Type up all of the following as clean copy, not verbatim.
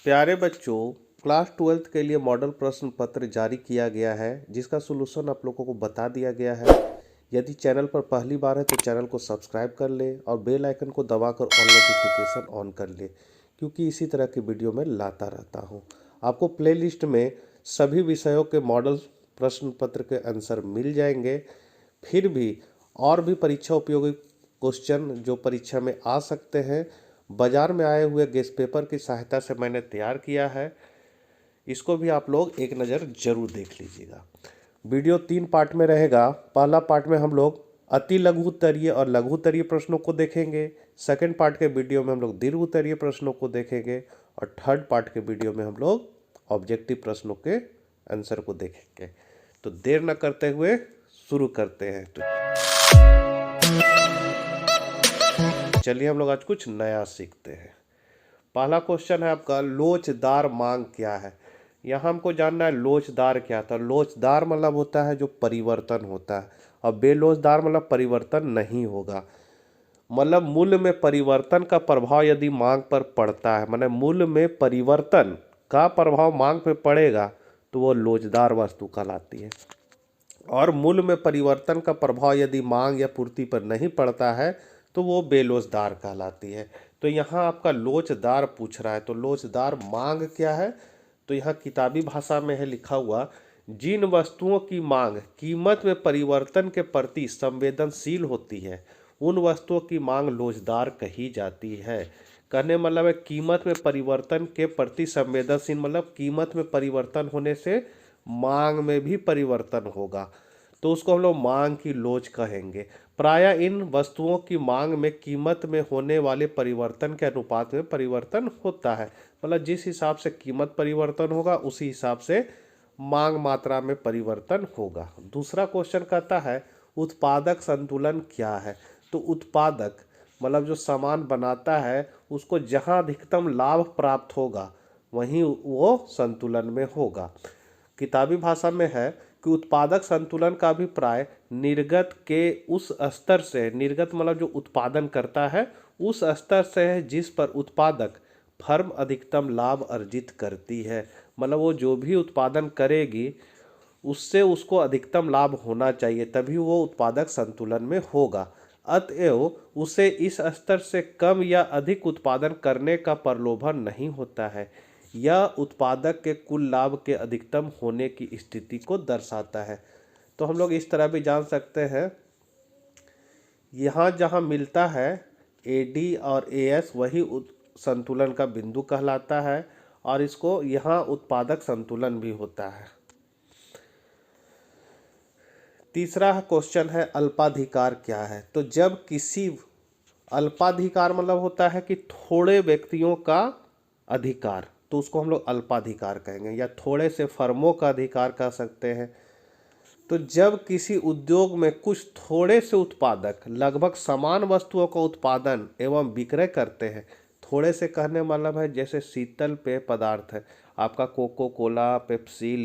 प्यारे बच्चों, class 12th के लिए मॉडल प्रश्न पत्र जारी किया गया है जिसका सोल्यूशन आप लोगों को बता दिया गया है। यदि चैनल पर पहली बार है तो चैनल को सब्सक्राइब कर ले और बेल आइकन को दबाकर ऑल नोटिफिकेशन ऑन कर ले, क्योंकि इसी तरह की वीडियो में लाता रहता हूँ। आपको प्लेलिस्ट में सभी विषयों के मॉडल प्रश्न पत्र के आंसर मिल जाएंगे। फिर भी और भी परीक्षा उपयोगी क्वेश्चन जो परीक्षा में आ सकते हैं, बाजार में आए हुए गेस्ट पेपर की सहायता से मैंने तैयार किया है। इसको भी आप लोग एक नज़र जरूर देख लीजिएगा। वीडियो 3 पार्ट में रहेगा। पहला पार्ट में हम लोग अति लघु उत्तरीय और लघु उत्तरीय प्रश्नों को देखेंगे। सेकंड पार्ट के वीडियो में हम लोग दीर्घ उत्तरीय प्रश्नों को देखेंगे और थर्ड पार्ट के वीडियो में हम लोग ऑब्जेक्टिव प्रश्नों के आंसर को देखेंगे। तो देर न करते हुए शुरू करते हैं। तो चलिए हम लोग आज कुछ नया सीखते हैं। पहला क्वेश्चन है आपका, लोचदार मांग क्या है। यहाँ हमको जानना है लोचदार क्या था। लोचदार मतलब होता है जो परिवर्तन होता है, और बेलोचदार मतलब परिवर्तन नहीं होगा। मतलब मूल्य में परिवर्तन का प्रभाव यदि मांग पर पड़ता है, मतलब मूल्य में परिवर्तन का प्रभाव मांग पर पड़ेगा तो वो लोचदार वस्तु कहलाती है। और मूल्य में परिवर्तन का प्रभाव यदि मांग या पूर्ति पर नहीं पड़ता है तो वो बेलोचदार कहलाती है। तो यहाँ आपका लोचदार पूछ रहा है, तो लोचदार मांग क्या है। तो यहाँ किताबी भाषा में है लिखा हुआ, जिन वस्तुओं की मांग कीमत में परिवर्तन के प्रति संवेदनशील होती है उन वस्तुओं की मांग लोचदार कही जाती है। कहने मतलब है कीमत में परिवर्तन के प्रति संवेदनशील, मतलब कीमत में परिवर्तन होने से मांग में भी परिवर्तन होगा, तो उसको हम लोग मांग की लोच कहेंगे। प्रायः इन वस्तुओं की मांग में कीमत में होने वाले परिवर्तन के अनुपात में परिवर्तन होता है। मतलब जिस हिसाब से कीमत परिवर्तन होगा उसी हिसाब से मांग मात्रा में परिवर्तन होगा। दूसरा क्वेश्चन कहता है, उत्पादक संतुलन क्या है। तो उत्पादक मतलब जो सामान बनाता है उसको जहाँ अधिकतम लाभ प्राप्त होगा वहीं वो संतुलन में होगा। किताबी भाषा में है कि उत्पादक संतुलन का अभिप्राय निर्गत के उस स्तर से, निर्गत मतलब जो उत्पादन करता है उस स्तर से है जिस पर उत्पादक फर्म अधिकतम लाभ अर्जित करती है। मतलब वो जो भी उत्पादन करेगी उससे उसको अधिकतम लाभ होना चाहिए, तभी वो उत्पादक संतुलन में होगा। अतएव उसे इस स्तर से कम या अधिक उत्पादन करने का प्रलोभन नहीं होता है। यह उत्पादक के कुल लाभ के अधिकतम होने की स्थिति को दर्शाता है। तो हम लोग इस तरह भी जान सकते हैं, यहाँ जहाँ मिलता है AD और AS वही संतुलन का बिंदु कहलाता है, और इसको यहाँ उत्पादक संतुलन भी होता है। तीसरा क्वेश्चन है, अल्पाधिकार क्या है। तो जब किसी, अल्पाधिकार मतलब होता है कि थोड़े व्यक्तियों का अधिकार, तो उसको हम लोग अल्पाधिकार कहेंगे, या थोड़े से फर्मों का अधिकार कह सकते हैं। तो जब किसी उद्योग में कुछ थोड़े से उत्पादक लगभग समान वस्तुओं का उत्पादन एवं विक्रय करते हैं, थोड़े से कहने मतलब है जैसे शीतल पेय पदार्थ है आपका, कोको कोला, पेप्सी,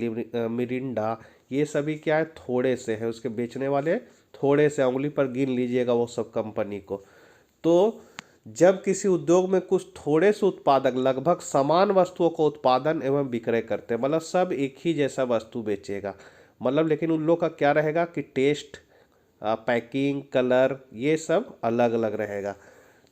मिरिंडा, ये सभी क्या है थोड़े से है, उसके बेचने वाले थोड़े से, उंगली पर गिन लीजिएगा वो सब कंपनी को। तो जब किसी उद्योग में कुछ थोड़े से उत्पादक लगभग समान वस्तुओं का उत्पादन एवं विक्रय करते हैं, मतलब सब एक ही जैसा वस्तु बेचेगा, मतलब लेकिन उन लोग का क्या रहेगा कि टेस्ट, पैकिंग, कलर ये सब अलग अलग रहेगा।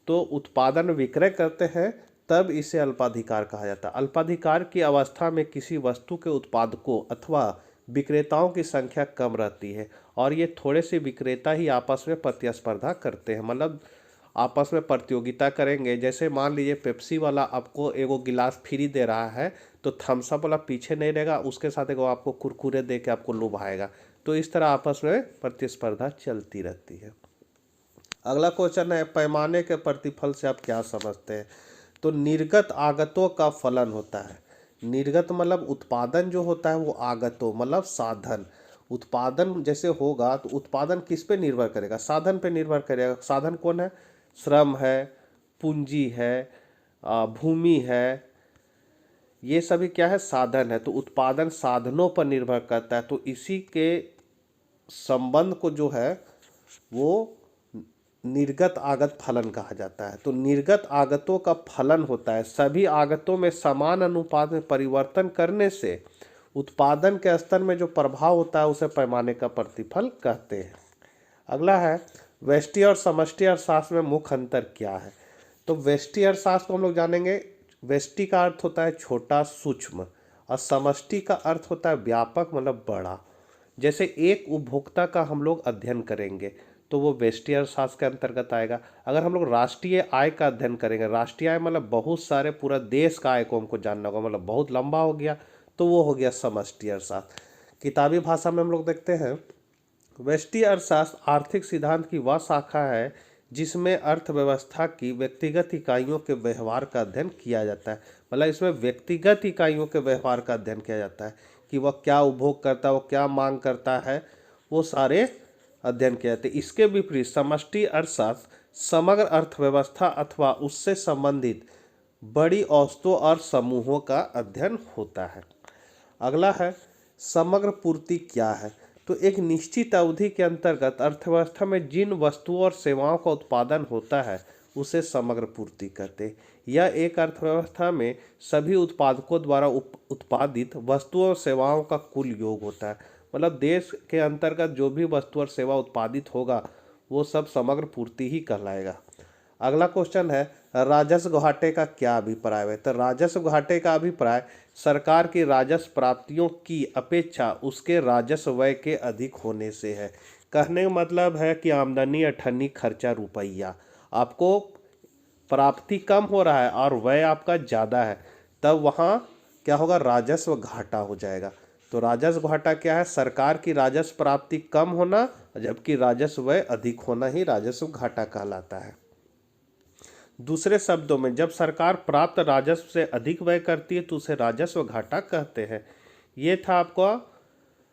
तो उत्पादन विक्रय करते हैं तब इसे अल्पाधिकार कहा जाता है। अल्पाधिकार की अवस्था में किसी वस्तु के उत्पादकों अथवा विक्रेताओं की संख्या कम रहती है और ये थोड़े से विक्रेता ही आपस में प्रतिस्पर्धा करते हैं, मतलब आपस में प्रतियोगिता करेंगे। जैसे मान लीजिए पेप्सी वाला आपको एगो गिलास फ्री दे रहा है तो थम्सअप वाला पीछे नहीं रहेगा, उसके साथ एगो आपको कुरकुरे दे के आपको लुभाएगा। तो इस तरह आपस में प्रतिस्पर्धा चलती रहती है। अगला क्वेश्चन है, पैमाने के प्रतिफल से आप क्या समझते हैं। तो निर्गत आगतों का फलन होता है। निर्गत मतलब उत्पादन जो होता है वो आगतों मतलब साधन, उत्पादन जैसे होगा तो उत्पादन किस पे निर्भर करेगा, साधन पे निर्भर करेगा। साधन कौन है, श्रम है, पूंजी है, भूमि है, ये सभी क्या है साधन है। तो उत्पादन साधनों पर निर्भर करता है, तो इसी के संबंध को जो है वो निर्गत आगत फलन कहा जाता है। तो निर्गत आगतों का फलन होता है, सभी आगतों में समान अनुपात में परिवर्तन करने से उत्पादन के स्तर में जो प्रभाव होता है उसे पैमाने का प्रतिफल कहते हैं। अगला है व्यष्टि और समष्टि अर्थशास्त्र में मुख्य अंतर क्या है। तो व्यष्टि अर्थशास्त्र को हम लोग जानेंगे। व्यष्टि का अर्थ होता है छोटा, सूक्ष्म, और समष्टि का अर्थ होता है व्यापक, मतलब बड़ा। जैसे एक उपभोक्ता का हम लोग अध्ययन करेंगे तो वो व्यष्टि अर्थशास्त्र के अंतर्गत आएगा। अगर हम लोग राष्ट्रीय आय का अध्ययन करेंगे, राष्ट्रीय आय मतलब बहुत सारे पूरा देश का आय को हमको जानना होगा, मतलब बहुत लंबा हो गया, तो वो हो गया समष्टि अर्थशास्त्र। किताबी भाषा में हम लोग देखते हैं व्यष्टि अर्थशास्त्र आर्थिक सिद्धांत की वह शाखा है जिसमें अर्थव्यवस्था की व्यक्तिगत इकाइयों के व्यवहार का अध्ययन किया जाता है। मतलब इसमें व्यक्तिगत इकाइयों के व्यवहार का अध्ययन किया जाता है कि वह क्या उपभोग करता है, वो क्या मांग करता है, वो सारे अध्ययन किया जाता है। इसके विपरीत समष्टि अर्थशास्त्र समग्र अर्थव्यवस्था अथवा उससे संबंधित बड़ी औसतों और समूहों का अध्ययन होता है। अगला है समग्र पूर्ति क्या है। तो एक निश्चित अवधि के अंतर्गत अर्थव्यवस्था में जिन वस्तुओं और सेवाओं का उत्पादन होता है उसे समग्र पूर्ति कहते हैं। यह एक अर्थव्यवस्था में सभी उत्पादकों द्वारा उत्पादित वस्तुओं और सेवाओं का कुल योग होता है। मतलब देश के अंतर्गत जो भी वस्तु और सेवा उत्पादित होगा वो सब समग्र पूर्ति ही कहलाएगा। अगला क्वेश्चन है राजस्व घाटे का क्या अभिप्राय है। तो राजस्व घाटे का अभिप्राय सरकार की राजस्व प्राप्तियों की अपेक्षा उसके राजस्व व्यय के अधिक होने से है। कहने का मतलब है कि आमदनी अठन्नी खर्चा रुपया, आपको प्राप्ति कम हो रहा है और व्यय आपका ज़्यादा है, तब वहाँ क्या होगा, राजस्व घाटा हो जाएगा। तो राजस्व घाटा क्या है, सरकार की राजस्व प्राप्ति कम होना जबकि राजस्व व्यय अधिक होना ही राजस्व घाटा कहलाता है। दूसरे शब्दों में जब सरकार प्राप्त राजस्व से अधिक व्यय करती है तो उसे राजस्व घाटा कहते हैं। ये था आपका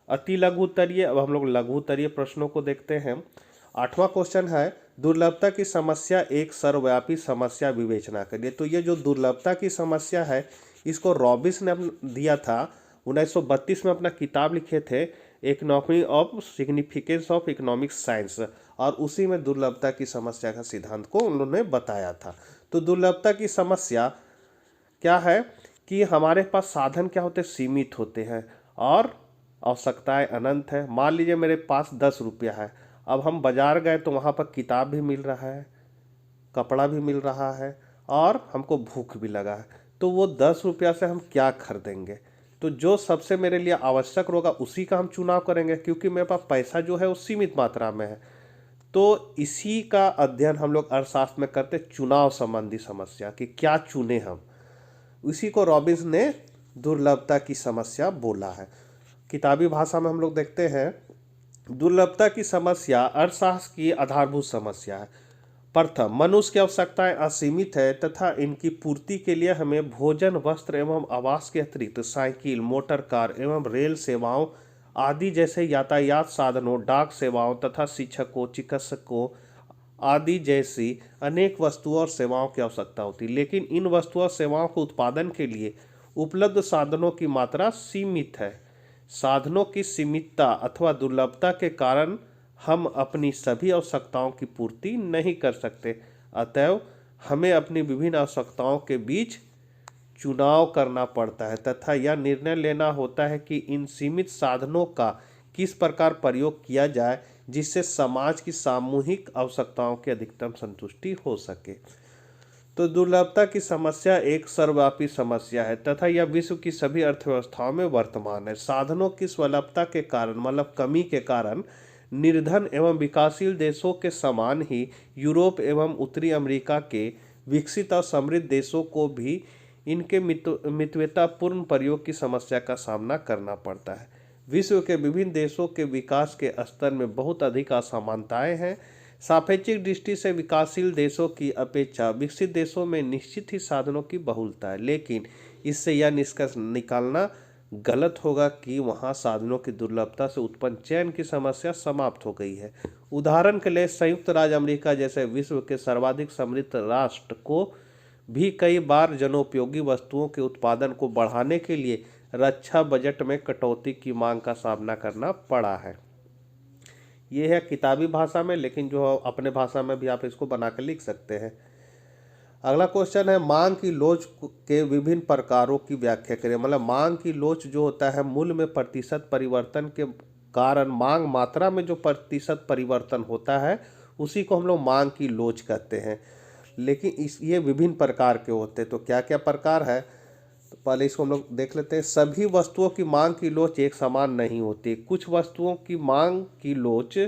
अति लघु उत्तरीय। अब हम लोग लघु उत्तरीय प्रश्नों को देखते हैं। 8वां क्वेश्चन है दुर्लभता की समस्या एक सर्वव्यापी समस्या विवेचना करिए। तो ये जो दुर्लभता की समस्या है इसको रॉबिन्स ने दिया था, 1932 में अपना किताब लिखे थे economy of significance of economic science, और उसी में दुर्लभता की समस्या का सिद्धांत को उन्होंने बताया था। तो दुर्लभता की समस्या क्या है कि हमारे पास साधन क्या होते हैं, सीमित होते हैं और आवश्यकताएं अनंत है। मान लीजिए मेरे पास 10 रुपया है, अब हम बाजार गए तो वहाँ पर किताब भी मिल रहा है, कपड़ा भी मिल रहा है और हमको भूख भी लगा है, तो वो 10 रुपया से हम क्या खरीदेंगे। तो जो सबसे मेरे लिए आवश्यक होगा उसी का हम चुनाव करेंगे, क्योंकि मेरे पास पैसा जो है वो सीमित मात्रा में है। तो इसी का अध्ययन हम लोग अर्थशास्त्र में करते, चुनाव संबंधी समस्या कि क्या चुने हम, इसी को रॉबिन्स ने दुर्लभता की समस्या बोला है। किताबी भाषा में हम लोग देखते हैं दुर्लभता की समस्या अर्थशास्त्र की आधारभूत समस्या है। प्रथम, मनुष्य की आवश्यकताएं असीमित है तथा इनकी पूर्ति के लिए हमें भोजन, वस्त्र एवं आवास के अतिरिक्त साइकिल, मोटर कार एवं रेल सेवाओं आदि जैसे यातायात साधनों, डाक सेवाओं तथा शिक्षकों, चिकित्सकों आदि जैसी अनेक वस्तुओं और सेवाओं की आवश्यकता होती है। लेकिन इन वस्तुओं और सेवाओं के उत्पादन के लिए उपलब्ध साधनों की मात्रा सीमित है। साधनों की सीमितता अथवा दुर्लभता के कारण हम अपनी सभी आवश्यकताओं की पूर्ति नहीं कर सकते। अतएव हमें अपनी विभिन्न आवश्यकताओं के बीच चुनाव करना पड़ता है तथा यह निर्णय लेना होता है कि इन सीमित साधनों का किस प्रकार प्रयोग किया जाए जिससे समाज की सामूहिक आवश्यकताओं की अधिकतम संतुष्टि हो सके। तो दुर्लभता की समस्या एक सर्वव्यापी समस्या है तथा यह विश्व की सभी अर्थव्यवस्थाओं में वर्तमान है। साधनों की स्वल्पता के कारण, मतलब कमी के कारण, निर्धन एवं विकासशील देशों के समान ही यूरोप एवं उत्तरी अमेरिका के विकसित और समृद्ध देशों को भी इनके मितव्यतापूर्ण प्रयोग की समस्या का सामना करना पड़ता है। विश्व के विभिन्न देशों के विकास के स्तर में बहुत अधिक असमानताएं हैं। सापेक्षिक दृष्टि से विकासशील देशों की अपेक्षा विकसित देशों में निश्चित ही साधनों की बहुलता है, लेकिन इससे यह निष्कर्ष निकालना गलत होगा कि वहाँ साधनों की दुर्लभता से उत्पन्न चयन की समस्या समाप्त हो गई है। उदाहरण के लिए संयुक्त राज्य अमेरिका जैसे विश्व के सर्वाधिक समृद्ध राष्ट्र को भी कई बार जनोपयोगी वस्तुओं के उत्पादन को बढ़ाने के लिए रक्षा बजट में कटौती की मांग का सामना करना पड़ा है। ये है किताबी भाषा में, लेकिन जो अपने भाषा में भी आप इसको बना कर लिख सकते हैं। अगला क्वेश्चन है मांग की लोच के विभिन्न प्रकारों की व्याख्या करें। मतलब मांग की लोच जो होता है मूल्य में प्रतिशत परिवर्तन के कारण मांग मात्रा में जो प्रतिशत परिवर्तन होता है उसी को हम लोग मांग की लोच कहते हैं। लेकिन ये विभिन्न प्रकार के होते हैं। तो क्या क्या प्रकार है, तो पहले इसको हम लोग देख लेते हैं। सभी वस्तुओं की मांग की लोच एक समान नहीं होती। कुछ वस्तुओं की मांग की लोच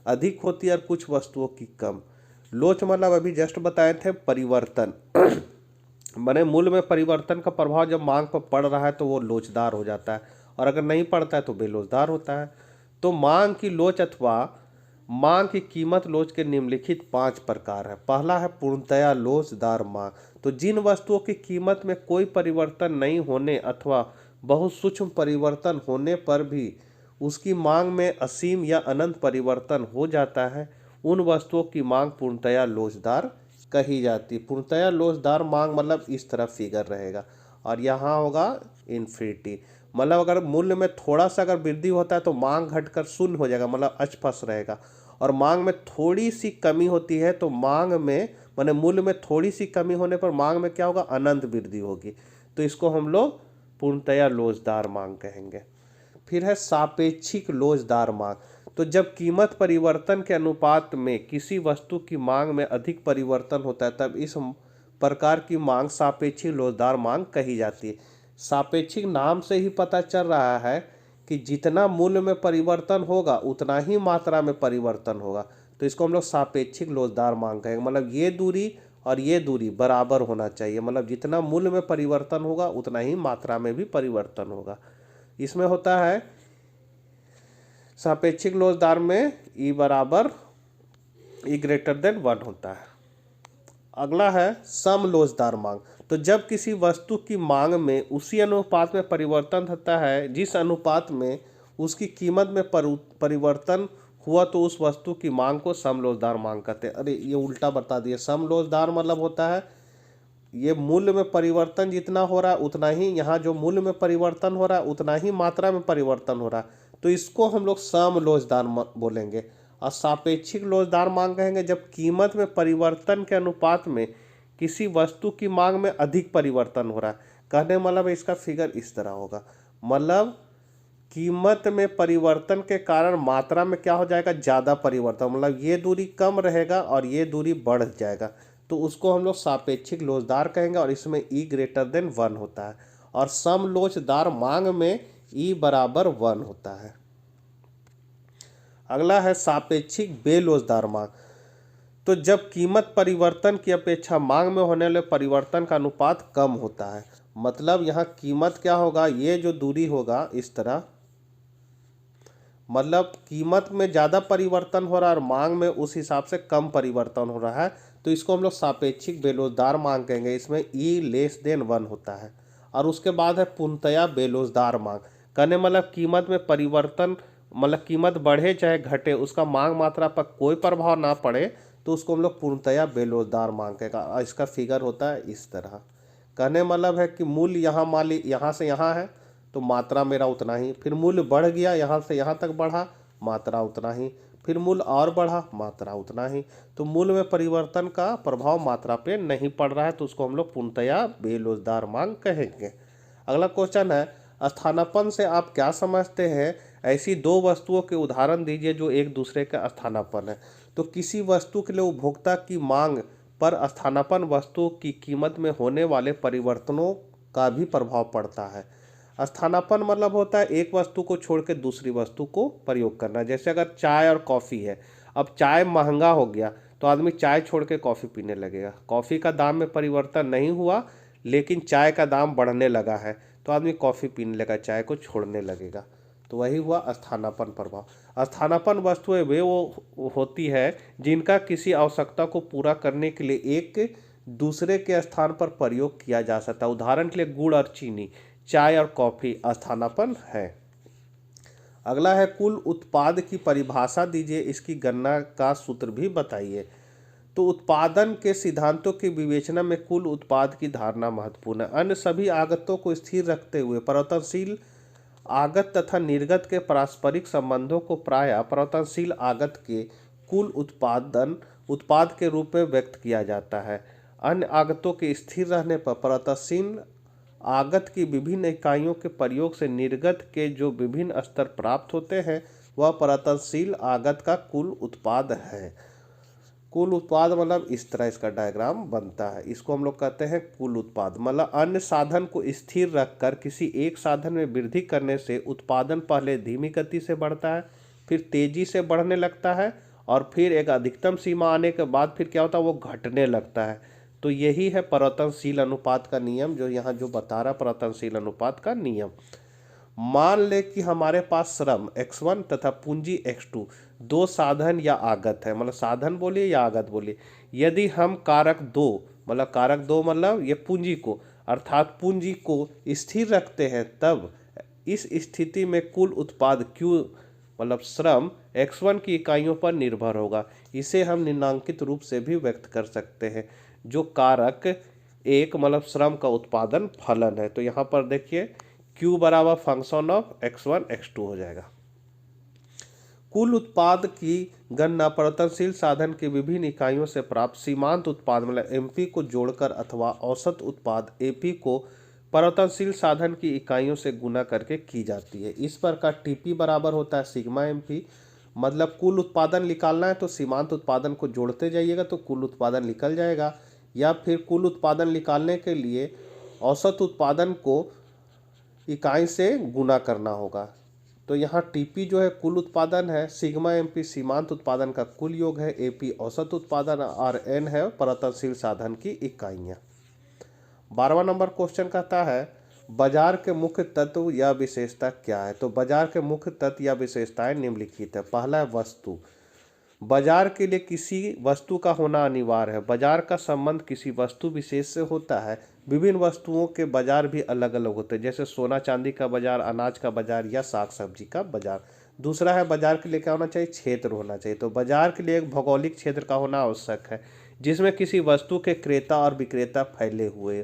अधिक होती है और कुछ वस्तुओं की कम। लोच मतलब अभी जस्ट बताए थे परिवर्तन माने मूल्य में परिवर्तन का प्रभाव जब मांग पर पड़ रहा है तो वो लोचदार हो जाता है, और अगर नहीं पड़ता है तो बेलोचदार होता है। तो मांग की लोच अथवा मांग की कीमत लोच के निम्नलिखित 5 प्रकार है। पहला है पूर्णतया लोचदार मांग। तो जिन वस्तुओं की कीमत में कोई परिवर्तन नहीं होने अथवा बहुत सूक्ष्म परिवर्तन होने पर भी उसकी मांग में असीम या अनंत परिवर्तन हो जाता है, उन वस्तुओं की मांग पूर्णतया लोचदार कही जाती। पूर्णतया लोचदार मांग मतलब इस तरह फिगर रहेगा, और यहाँ होगा इन्फिनिटी। मतलब अगर मूल्य में थोड़ा सा अगर वृद्धि होता है तो मांग घटकर शून्य हो जाएगा, मतलब अचफस रहेगा। और मांग में थोड़ी सी कमी होती है तो मांग में माने मूल्य में थोड़ी सी कमी होने पर मांग में क्या होगा, अनंत वृद्धि होगी। तो इसको हम लोग पूर्णतया लोचदार मांग कहेंगे। फिर है सापेक्षिक लोचदार मांग। तो जब कीमत परिवर्तन के अनुपात में किसी वस्तु की मांग में अधिक परिवर्तन होता है तब इस प्रकार की मांग सापेक्षिक लोचदार मांग कही जाती है। सापेक्षिक नाम से ही पता चल रहा है कि जितना मूल्य में परिवर्तन होगा उतना ही मात्रा में परिवर्तन होगा। तो इसको हम लोग सापेक्षिक लोचदार मांग कहेंगे। मतलब ये दूरी और ये दूरी बराबर होना चाहिए, मतलब जितना मूल्य में परिवर्तन होगा उतना ही मात्रा में भी परिवर्तन होगा। इसमें होता है सापेक्षिक लोचदार में ई बराबर ई ग्रेटर देन 1 होता है। अगला है सम लोचदार मांग। तो जब किसी वस्तु की मांग में उसी अनुपात में परिवर्तन होता है जिस अनुपात में उसकी कीमत में परिवर्तन हुआ तो उस वस्तु की मांग को सम लोचदार मांग कहते हैं। अरे ये उल्टा बता दिए। सम लोचदार मतलब होता है ये मूल्य में परिवर्तन जितना हो रहा है उतना ही यहाँ जो मूल्य में परिवर्तन हो रहा है उतना ही मात्रा में परिवर्तन हो रहा है, तो इसको हम लोग सम लोचदार बोलेंगे। और सापेक्षिक लोचदार मांग कहेंगे जब कीमत में परिवर्तन के अनुपात में किसी वस्तु की मांग में अधिक परिवर्तन हो रहा है। कहने मतलब इसका फिगर इस तरह होगा, मतलब कीमत में परिवर्तन के कारण मात्रा में क्या हो जाएगा, ज़्यादा परिवर्तन, मतलब ये दूरी कम रहेगा और ये दूरी बढ़ जाएगा, तो उसको हम लोग सापेक्षिक लोचदार कहेंगे। और इसमें ई ग्रेटर देन 1 होता है। और सम लोचदार मांग में ई बराबर 1 होता है। अगला है सापेक्षिक बेलोचदार मांग। तो जब कीमत परिवर्तन की अपेक्षा मांग में होने वाले परिवर्तन का अनुपात कम होता है, मतलब यहाँ कीमत क्या होगा, ये जो दूरी होगा इस तरह, मतलब कीमत में ज़्यादा परिवर्तन हो रहा है और मांग में उस हिसाब से कम परिवर्तन हो रहा है, तो इसको हम लोग सापेक्षिक बेलोचदार मांग कहेंगे। इसमें ई लेस देन 1 होता है। और उसके बाद है पूर्णतया बेलोचदार मांग। कहने मतलब कीमत में परिवर्तन, मतलब कीमत बढ़े चाहे घटे उसका मांग मात्रा पर कोई प्रभाव ना पड़े, तो उसको हम लोग पूर्णतया बेलोचदार मांग कहेगा। इसका फिगर होता है इस तरह। कहने मतलब है कि मूल्य यहाँ मान ली यहाँ से यहाँ है तो मात्रा मेरा उतना ही, फिर मूल्य बढ़ गया यहाँ से यहाँ तक बढ़ा, मात्रा उतना ही, फिर मूल्य और बढ़ा, मात्रा उतना ही। तो मूल्य में परिवर्तन का प्रभाव मात्रा पे नहीं पड़ रहा है, तो उसको हम लोग पूर्णतया बेलोचदार मांग कहेंगे। अगला क्वेश्चन है स्थानापन्न से आप क्या समझते हैं, ऐसी दो वस्तुओं के उदाहरण दीजिए जो एक दूसरे का स्थानापन्न है। तो किसी वस्तु के लिए उपभोक्ता की मांग पर स्थानापन्न वस्तु की कीमत में होने वाले परिवर्तनों का भी प्रभाव पड़ता है। स्थानापन्न मतलब होता है एक वस्तु को छोड़ के दूसरी वस्तु को प्रयोग करना। जैसे अगर चाय और कॉफ़ी है, अब चाय महंगा हो गया तो आदमी चाय छोड़ के कॉफ़ी पीने लगेगा। कॉफ़ी का दाम में परिवर्तन नहीं हुआ लेकिन चाय का दाम बढ़ने लगा है तो आदमी कॉफ़ी पीने लगा, चाय को छोड़ने लगेगा। तो वही हुआ स्थानापन्न प्रभाव। स्थानापन्न वस्तुएं वे वो होती है जिनका किसी आवश्यकता को पूरा करने के लिए एक दूसरे के स्थान पर प्रयोग किया जा सकता है। उदाहरण के लिए गुड़ और चीनी, चाय और कॉफ़ी स्थानापन्न है। अगला है कुल उत्पाद की परिभाषा दीजिए, इसकी गणना का सूत्र भी बताइए। तो उत्पादन के सिद्धांतों की विवेचना में कुल उत्पाद की धारणा महत्वपूर्ण है। अन्य सभी आगतों को स्थिर रखते हुए परिवर्तनशील आगत तथा निर्गत के पारस्परिक संबंधों को प्रायः परिवर्तनशील आगत के कुल उत्पाद के रूप में व्यक्त किया जाता है। अन्य आगतों के स्थिर रहने पर परिवर्तनशील आगत की विभिन्न इकाइयों के प्रयोग से निर्गत के जो विभिन्न स्तर प्राप्त होते हैं वह परिवर्तनशील आगत का कुल उत्पाद है। कुल उत्पाद मतलब इस तरह इसका डायग्राम बनता है। इसको हम लोग कहते हैं कुल उत्पाद। मतलब अन्य साधन को स्थिर रखकर किसी एक साधन में वृद्धि करने से उत्पादन पहले धीमी गति से बढ़ता है, फिर तेजी से बढ़ने लगता है और फिर एक अधिकतम सीमा आने के बाद फिर क्या होता है वो घटने लगता है। तो यही है परिवर्तनशील अनुपात का नियम, जो यहाँ जो बता रहा परिवर्तनशील अनुपात का नियम। मान ले कि हमारे पास श्रम x1 तथा पूंजी x2 दो साधन या आगत है, मतलब साधन बोलिए या आगत बोलिए। यदि हम कारक दो मतलब ये पूंजी को अर्थात पूंजी को स्थिर रखते हैं, तब इस स्थिति में कुल उत्पाद Q मतलब श्रम x1 की इकाइयों पर निर्भर होगा। इसे हम निम्नांकित रूप से भी व्यक्त कर सकते हैं, जो कारक एक मतलब श्रम का उत्पादन फलन है। तो यहाँ पर देखिए Q बराबर फंक्शन ऑफ x1 x2 हो जाएगा। कुल उत्पाद की गणना परिवर्तनशील साधन की विभिन्न इकाइयों से प्राप्त सीमांत उत्पाद मतलब MP को जोड़कर अथवा औसत उत्पाद AP को परिवर्तनशील साधन की इकाइयों से गुना करके की जाती है। इस प्रकार TP बराबर होता है सिग्मा MP। मतलब कुल उत्पादन निकालना है तो सीमांत उत्पादन को जोड़ते जाइएगा तो कुल उत्पादन निकल जाएगा, या फिर कुल उत्पादन निकालने के लिए औसत उत्पादन को इकाई से गुना करना होगा। तो यहाँ टीपी जो है कुल उत्पादन है, सिग्मा MP सीमांत उत्पादन का कुल योग है, AP औसत उत्पादन और N है परिवर्तनशील साधन की इकाइयाँ। 12वां नंबर क्वेश्चन कहता है बाजार के मुख्य तत्व या विशेषता क्या है। तो बाजार के मुख्य तत्व या विशेषताएं निम्नलिखित है। पहला है वस्तु। बाजार के लिए किसी वस्तु का होना अनिवार्य है। बाजार का संबंध किसी वस्तु विशेष से होता है। विभिन्न वस्तुओं के बाजार भी अलग अलग होते हैं, जैसे सोना चांदी का बाजार, अनाज का बाजार या साग सब्जी का बाजार। दूसरा है बाजार के लिए क्या होना चाहिए, क्षेत्र होना चाहिए। तो बाजार के लिए एक भौगोलिक क्षेत्र का होना आवश्यक है, जिसमें किसी वस्तु के क्रेता और विक्रेता फैले हुए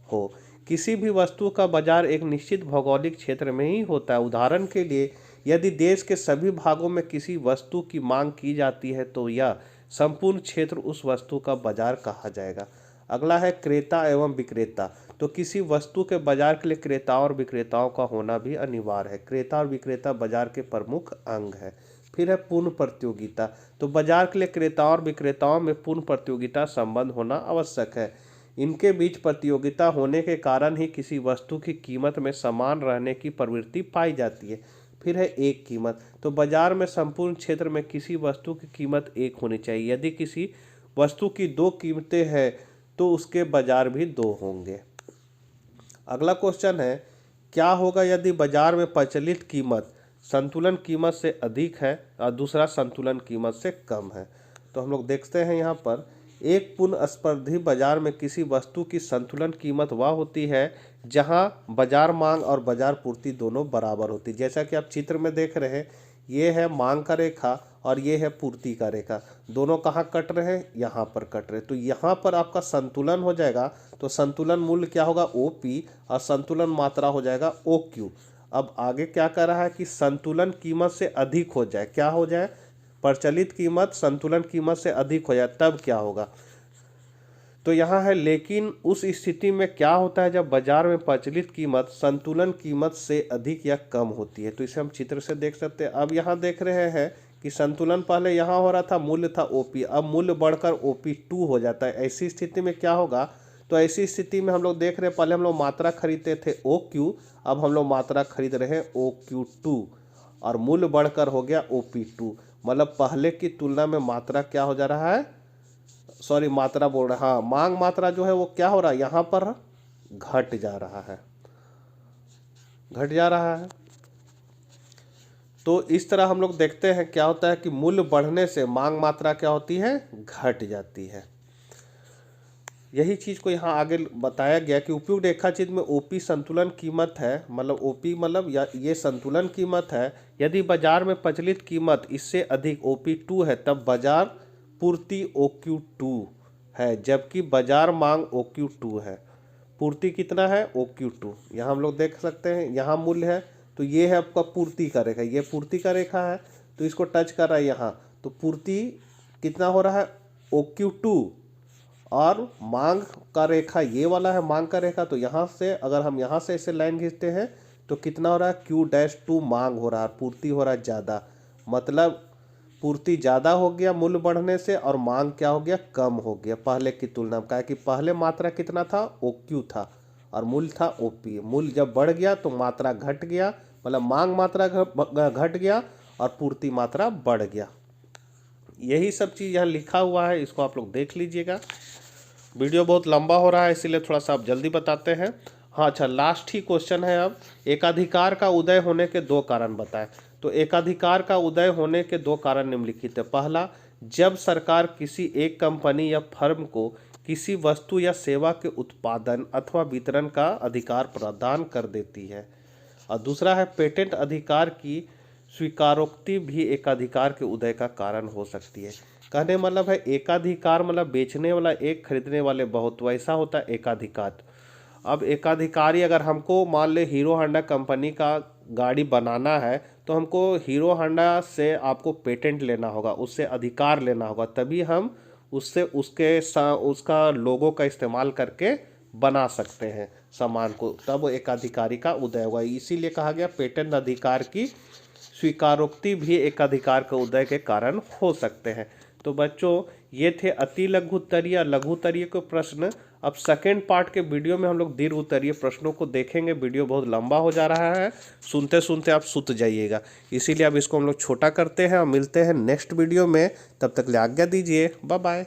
हो। किसी भी वस्तु का बाजार एक निश्चित भौगोलिक क्षेत्र में ही होता है। उदाहरण के लिए यदि देश के सभी भागों में किसी वस्तु की मांग की जाती है तो यह संपूर्ण क्षेत्र उस वस्तु का बाजार कहा जाएगा। अगला है क्रेता एवं विक्रेता। तो किसी वस्तु के बाजार के लिए क्रेता और विक्रेताओं का होना भी अनिवार्य है। क्रेता और विक्रेता बाजार के प्रमुख अंग है। फिर है पूर्ण प्रतियोगिता। तो बाजार के लिए क्रेताओं और विक्रेताओं में पूर्ण प्रतियोगिता संबंध होना आवश्यक है। इनके बीच प्रतियोगिता होने के कारण ही किसी वस्तु की कीमत में समान रहने की प्रवृत्ति पाई जाती है। फिर है एक कीमत। तो बाजार में संपूर्ण क्षेत्र में किसी वस्तु की कीमत एक होनी चाहिए। यदि किसी वस्तु की दो कीमतें हैं तो उसके बाजार भी दो होंगे। अगला क्वेश्चन है क्या होगा यदि बाजार में प्रचलित कीमत संतुलन कीमत से अधिक है और दूसरा संतुलन कीमत से कम है। तो हम लोग देखते हैं यहाँ पर एक पूर्ण स्पर्धी बाजार में किसी वस्तु की संतुलन कीमत वह होती है जहां बाजार मांग और बाजार पूर्ति दोनों बराबर होती है। जैसा कि आप चित्र में देख रहे हैं, ये है मांग का रेखा और ये है पूर्ति का रेखा। दोनों कहाँ कट रहे हैं, यहाँ पर कट रहे हैं। तो यहाँ पर आपका संतुलन हो जाएगा। तो संतुलन मूल्य क्या होगा, OP, और संतुलन मात्रा हो जाएगा OQ। अब आगे क्या कर रहा है कि संतुलन कीमत से अधिक हो जाए, क्या हो जाए, प्रचलित कीमत संतुलन कीमत से अधिक हो जाए, तब क्या होगा। तो यहाँ है लेकिन उस स्थिति में क्या होता है जब बाजार में प्रचलित कीमत संतुलन कीमत से अधिक या कम होती है। तो इसे हम चित्र से देख सकते हैं। अब यहाँ देख रहे हैं कि संतुलन पहले यहाँ हो रहा था, मूल्य था OP, अब मूल्य बढ़कर OP2 हो जाता है। ऐसी स्थिति में क्या होगा, तो ऐसी स्थिति में हम लोग देख रहे हैं पहले हम लोग मात्रा खरीदते थे OQ, अब हम लोग मात्रा खरीद रहे हैं OQ2 और मूल्य बढ़कर हो गया OP2। मतलब पहले की तुलना में मात्रा क्या हो जा रहा है, सॉरी मात्रा बोल रहा, हाँ मांग मात्रा जो है वो क्या हो रहा है, यहाँ पर घट जा रहा है, घट जा रहा है। तो इस तरह हम लोग देखते हैं क्या होता है कि मूल्य बढ़ने से मांग मात्रा क्या होती है, घट जाती है। यही चीज को यहाँ आगे बताया गया कि उपयुक्त रेखाचित्र में OP संतुलन कीमत है, मतलब OP मतलब ये संतुलन कीमत है। यदि बाजार में प्रचलित कीमत इससे अधिक OP2 है तब बाजार पूर्ति OQ2 है, जबकि बाजार मांग OQ2 है। पूर्ति कितना है, OQ2। यहाँ हम लोग देख सकते हैं, यहाँ मूल्य है तो ये है आपका पूर्ति का रेखा, ये पूर्ति का रेखा है, तो इसको टच कर रहा है यहाँ, तो पूर्ति कितना हो रहा है OQ2, और मांग का रेखा ये वाला है मांग का रेखा, तो यहाँ से अगर हम यहाँ से इसे लाइन खींचते हैं तो कितना हो रहा है Q-2 मांग हो रहा है, पूर्ति हो रहा है ज़्यादा, मतलब पूर्ति ज़्यादा हो गया मूल्य बढ़ने से, और मांग क्या हो गया कम हो गया पहले की तुलना में। क्या कि पहले मात्रा कितना था OQ था और मूल्य था OP, मूल्य जब बढ़ गया तो मात्रा घट गया, मतलब मांग मात्रा घट गया और पूर्ति मात्रा बढ़ गया। यही सब चीज़ यहाँ लिखा हुआ है, इसको आप लोग देख लीजिएगा। वीडियो बहुत लंबा हो रहा है इसीलिए थोड़ा सा आप जल्दी बताते हैं। हाँ अच्छा, लास्ट ही क्वेश्चन है अब, एकाधिकार का उदय होने के 2 कारण बताएं। तो एकाधिकार का उदय होने के 2 कारण निम्नलिखित है। पहला, जब सरकार किसी एक कंपनी या फर्म को किसी वस्तु या सेवा के उत्पादन अथवा वितरण का अधिकार प्रदान कर देती है। और दूसरा है, पेटेंट अधिकार की स्वीकारोक्ति भी एकाधिकार के उदय का कारण हो सकती है। कहने मतलब है एकाधिकार मतलब बेचने वाला एक, खरीदने वाले बहुत, वैसा होता है एकाधिकार। अब एकाधिकारी अगर हमको मान ले हीरो होंडा कंपनी का गाड़ी बनाना है, तो हमको हीरो होंडा से आपको पेटेंट लेना होगा, उससे अधिकार लेना होगा, तभी हम उससे उसका लोगो का इस्तेमाल करके बना सकते हैं सामान को, तब एकाधिकारी का उदय होगा। इसीलिए कहा गया पेटेंट अधिकार की स्वीकारोक्ति भी एकाधिकार के उदय के कारण हो सकते हैं। तो बच्चों ये थे अति लघु उत्तरीय लघु उत्तरीय के प्रश्न। अब सेकेंड पार्ट के वीडियो में हम लोग दीर्घ उत्तरीय प्रश्नों को देखेंगे। वीडियो बहुत लंबा हो जा रहा है, सुनते सुनते आप सुत जाइएगा, इसीलिए अब इसको हम लोग छोटा करते हैं और मिलते हैं नेक्स्ट वीडियो में। तब तक ले आज्ञा दीजिए, बाय बाय।